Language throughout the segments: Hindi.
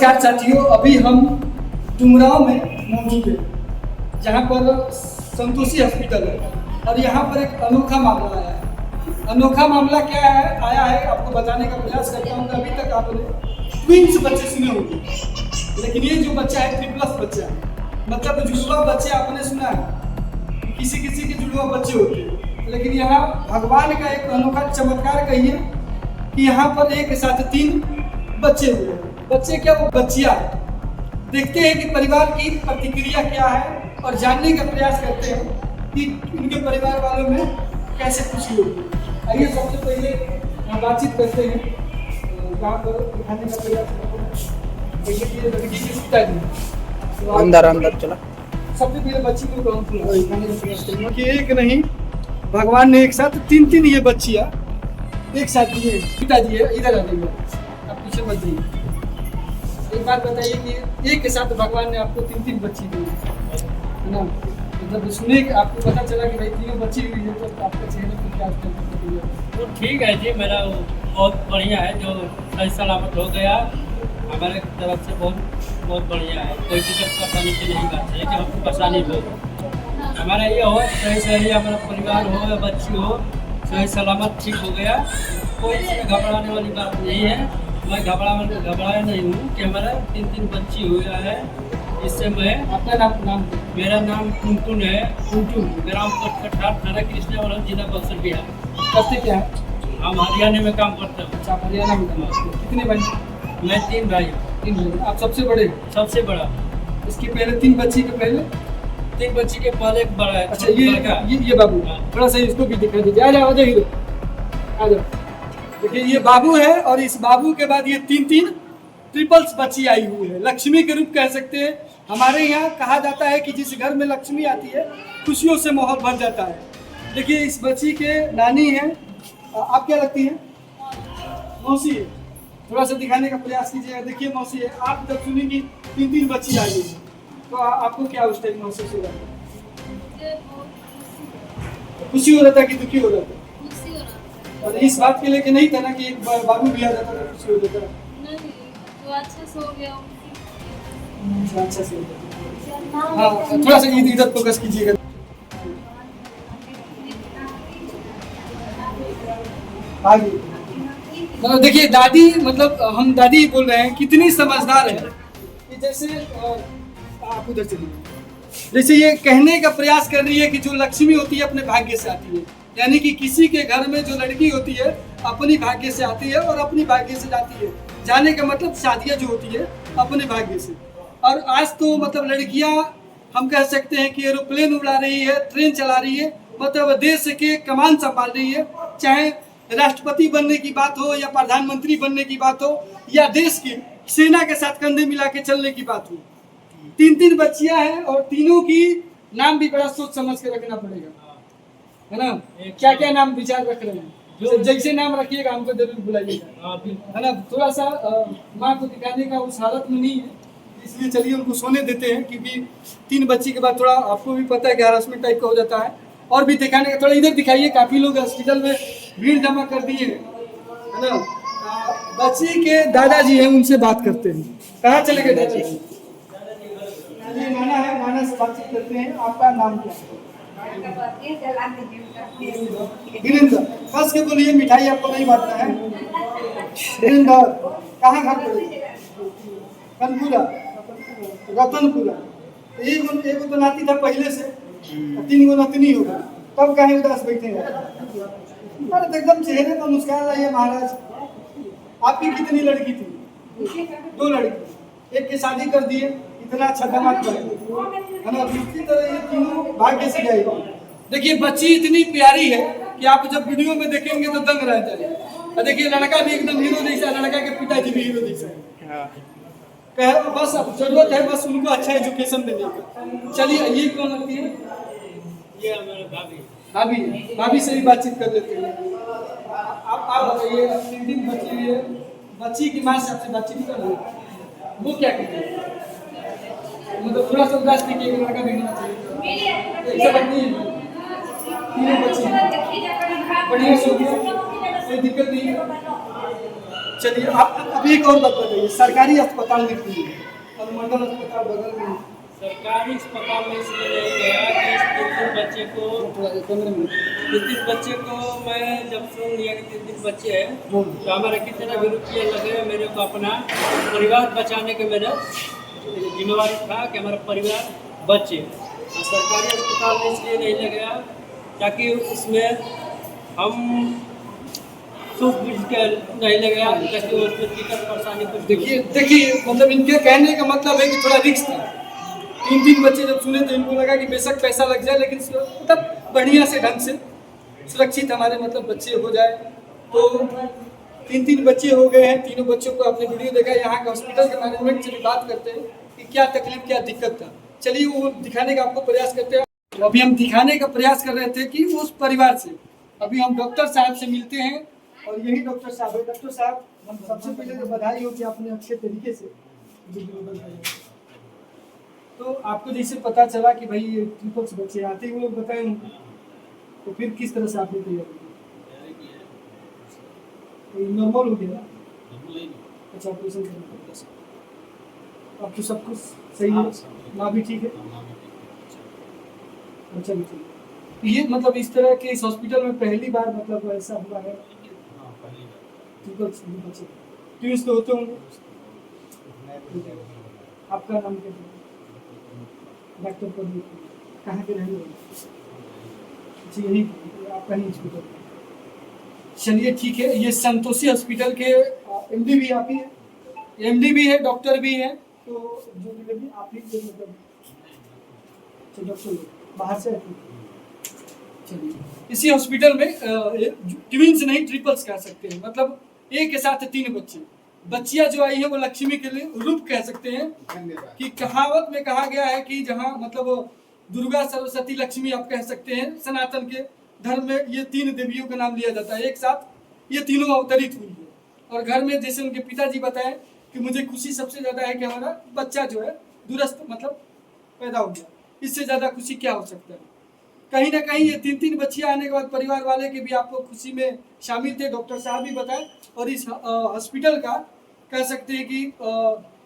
नमस्कार साथियों, अभी हम डुमराव में मौजूद है जहाँ पर संतोषी हॉस्पिटल है और यहाँ पर एक अनोखा मामला आया है। अनोखा मामला क्या है आया है आपको बताने का प्रयास करता हूँ। अभी तक आपने ट्विंस बच्चे सुने होंगे, लेकिन ये जो बच्चा है ट्रिपल्स बच्चा है, मतलब जुड़वा बच्चे आपने सुना है, किसी किसी के जुड़वा बच्चे होते हैं, लेकिन यहाँ भगवान का एक अनोखा चमत्कार कहिए कि यहाँ पर एक साथ 3 बच्चे हुए। बच्चे क्या, वो बच्चियाँ। देखते हैं कि परिवार की प्रतिक्रिया क्या है और जानने का प्रयास करते हैं कि उनके परिवार वालों में कैसे खुशी होगी। आइए सबसे पहले बातचीत करते हैं, वहाँ पर दिखाने का प्रयास करते हैं। लड़की की पिताजी अंदर अंदर चला। सबसे पहले बच्ची को दिखाने का प्रयास करेंगे कि एक नहीं, भगवान ने एक साथ 3 ये बच्चियाँ एक साथ दिए। पिताजी है, इधर आ जाइए, आप पीछे मत जाइए। एक बात बताइए कि एक के साथ भगवान ने आपको 3 बच्ची दी है ना। जब सुने कि आपको पता चला कि भाई 3 बच्ची हुई है तो आपका चेहरे पर क्या प्रतिक्रिया? तो ठीक है जी, मेरा बहुत बढ़िया है, जो सही सलामत हो गया हमारे तरफ से बहुत बढ़िया है। कोई दिक्कत परेशानी की नहीं बात है कि हमको परेशानी हो, हमारा ये हो सही हमारा परिवार हो या बच्ची हो सही सलामत ठीक हो गया। कोई इसमें घबराने वाली बात नहीं है। मैं घबराया नहीं हूँ कि हमारा 3 बच्ची हुआ है। इससे मैं आपका नाम मेरा नाम टुनटुन है, टुनटुन, ग्राम कटकठार, थाना कृष्णावरम, जिला बक्सर, बिहार। करते क्या है? हम हरियाणा में काम करते हैं। अच्छा, हरियाणा में काम करते हैं। कितने भाई? मैं 3 भाई हूँ। 3 भाई। आप सबसे बड़े? सबसे बड़ा। इसके पहले 3 बच्ची के पहले? 3 बच्ची के पहले एक बड़ा है। अच्छा, ये बाबू। हाँ। थोड़ा सा इसको भी दिखा दीजिए। आ जाओ हीरो, आ जाओ। देखिए ये बाबू है और इस बाबू के बाद ये 3 ट्रिपल्स बच्ची आई हुई है। लक्ष्मी के रूप कह सकते हैं। हमारे यहाँ कहा जाता है कि जिस घर में लक्ष्मी आती है खुशियों से माहौल भर जाता है। देखिए इस बच्ची के नानी हैं, आप क्या लगती हैं? मौसी है। थोड़ा सा दिखाने का प्रयास कीजिएगा। देखिए मौसी है। आप जब सुनेंगी 3 बच्ची आई है तो आपको क्या उस टाइम महसूस हो रहा है? खुशी हो रहा था कि दुखी हो रहा था? और इस बात के लिए कि नहीं था ना कि एक बाबू भी आ जाता तो खुशी हो जाता? नहीं, तो अच्छा से हो गया। अच्छा से हो गया। हाँ, थोड़ा सा इधर फोकस कीजिएगा। आगे मतलब देखिए दादी, मतलब हम दादी बोल रहे हैं, कितनी समझदार है कि जैसे आप उधर चलिए। जैसे ये कहने का प्रयास कर रही है कि जो लक्ष्मी होती है अपने भाग्य से आती है, यानी कि किसी के घर में जो लड़की होती है अपनी भाग्य से आती है और अपनी भाग्य से जाती है। जाने का मतलब शादियाँ जो होती है अपने भाग्य से। और आज तो मतलब लड़कियाँ हम कह सकते हैं कि एरोप्लेन उड़ा रही है, ट्रेन चला रही है, मतलब देश के कमान संभाल रही है। चाहे राष्ट्रपति बनने की बात हो या प्रधानमंत्री बनने की बात हो या देश की सेना के साथ कंधे मिला के चलने की बात हो। 3 बच्चियां हैं और तीनों की नाम भी बड़ा सोच समझ के रखना पड़ेगा, है ना। क्या क्या नाम विचार रख रहे हैं? जैसे नाम रखिएगा हमको जरूर बुलाइएगा, है ना। थोड़ा सा माँ को दिखाने का उस हालत में नहीं है, इसलिए चलिए उनको सोने देते हैं, क्योंकि 3 बच्ची के बाद थोड़ा आपको भी पता है कि हरासमेंट टाइप का हो जाता है। और भी दिखाने का, थोड़ा इधर दिखाइए। काफी लोग हॉस्पिटल में भीड़ जमा कर दिए है ना। बच्ची के दादाजी हैं, उनसे बात करते हैं। कहाँ चले गए दादाजी? नाना है, नाना से बातचीत करते हैं। आपका नाम क्या है? वीरेंद्र। बस के बोलिए, मिठाई आपको नहीं बांटना है। वीरेंद्र कहाँ घर पर? कनपुरा, रतनपुरा। एक तो नाती था पहले से, 3 गो नतनी होगा, तब कहीं उदास बैठेंगे। अरे तो एकदम चेहरे पर मुस्कान आई है महाराज। आपकी कितनी लड़की थी? 2 लड़की। एक की शादी कर दिए, इतना अच्छा दामाद बने, है ना। इसी तरह ये तीनों भाग्य से जाएगी। देखिए बच्ची इतनी प्यारी है कि आप जब वीडियो में देखेंगे तो दंग रह जाएगा। देखिए लड़का भी एकदम हीरो जैसा, लड़का के पिताजी भी हीरो जैसा। बस अब जरूरत है बस उनको अच्छा एजुकेशन देने का। चलिए ये कौन लगती है? ये हमारे भाभी। भाभी से भी बातचीत कर लेते हैं। आप बताइए, 3 बच्ची हुई है, बच्ची की माँ से आपसे बातचीत कर रहे हैं, वो क्या कहते हैं? मतलब थोड़ा सा उदास थी कि एक लड़का भी होना चाहिए। ऐसा बात नहीं है, 3 बच्ची बढ़िया से हो गया, कोई दिक्कत नहीं है। चलिए आप अभी एक और बात बताइए, सरकारी अस्पताल में क्यों है? अनुमंडल अस्पताल बगल में है। सरकारी अस्पताल में इसलिए नहीं गया कि इस 3 बच्चे को तीन बच्चे को मैं जब सुन लिया कि 3 बच्चे हैं तो हमारा कितना भी रुपया लगे, मेरे को अपना परिवार बचाने के मेरा जिम्मेवारी था कि हमारा परिवार बचे। और सरकारी अस्पताल में इसलिए नहीं लगाया ताकि उसमें हम सुख बुझ के नहीं लगाया ताकि उसमें दिक्कत परेशानी कुछ देखिए मतलब इनके कहने का मतलब है कि थोड़ा रिस्क था। 3 बच्चे जब सुने तो इनको लगा कि बेशक पैसा लग जाए लेकिन मतलब बढ़िया से ढंग से सुरक्षित हमारे मतलब बच्चे हो जाए। तो 3 बच्चे हो गए हैं, तीनों बच्चों को आपने वीडियो देखा। यहाँ के हॉस्पिटल के मैनेजमेंट से भी बात करते हैं कि क्या तकलीफ क्या दिक्कत था। चलिए वो दिखाने का आपको प्रयास करते हैं। तो अभी हम दिखाने का प्रयास कर रहे थे कि उस परिवार से अभी हम डॉक्टर साहब से मिलते हैं और यही डॉक्टर साहब है। डॉक्टर साहब हम सबसे पहले तो बधाई हो कि आपने अच्छे तरीके से तो आपको जैसे पता चला कि भाई ये ट्रिपल्स बच्चे आते ही वो लोग बताए उनको, तो फिर किस तरह से आपने तैयारी की? नॉर्मल हो गया ना? अच्छा ऑपरेशन करना पड़ता। अब तो सब कुछ सही है, माँ भी ठीक है, बच्चा भी ठीक है। ये मतलब इस तरह के इस हॉस्पिटल में पहली बार मतलब ऐसा हुआ है? ट्रिपल्स बच्चे ट्विंस तो होते होंगे। आपका नाम क्या है? डॉक्टर प्रदीप, कहाँ के रहने वाले? जी यही आपका ही हॉस्पिटल। चलिए ठीक है, ये संतोषी हॉस्पिटल के एमडी भी आप ही है, एमडी भी है, डॉक्टर भी है, तो जो भी लगी आप ही के मतलब डॉक्टर बाहर से आते हैं। चलिए इसी हॉस्पिटल में ट्विंस नहीं ट्रिपल्स कह सकते हैं, मतलब एक के साथ 3 बच्चे बच्चियां जो आई है वो लक्ष्मी के लिए रूप कह सकते हैं। कि कहावत में कहा गया है कि जहाँ मतलब दुर्गा सरस्वती लक्ष्मी आप कह सकते हैं, सनातन के धर्म में ये 3 देवियों का नाम लिया जाता है। एक साथ ये तीनों अवतरित हुई है और घर में जैसे उनके पिताजी बताए कि मुझे खुशी सबसे ज़्यादा है कि हमारा बच्चा जो है दुरुस्त मतलब पैदा हो गया, इससे ज़्यादा खुशी क्या हो सकता है। कहीं ना कहीं ये 3 बच्चियां आने के बाद परिवार वाले के भी आपको खुशी में शामिल थे, डॉक्टर साहब भी बताए। और इस हॉस्पिटल का कह सकते हैं कि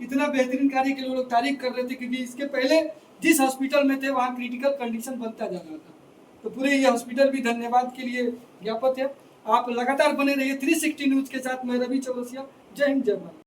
इतना बेहतरीन कार्य के लोग तारीफ कर रहे थे क्योंकि इसके पहले जिस हॉस्पिटल में थे वहाँ क्रिटिकल कंडीशन बनता जा रहा था। तो पूरे ये हॉस्पिटल भी धन्यवाद के लिए ज्ञापक है। आप लगातार बने रहिए 360 न्यूज़ के साथ। मैं रवि चौरसिया, जय हिंद जय भारत।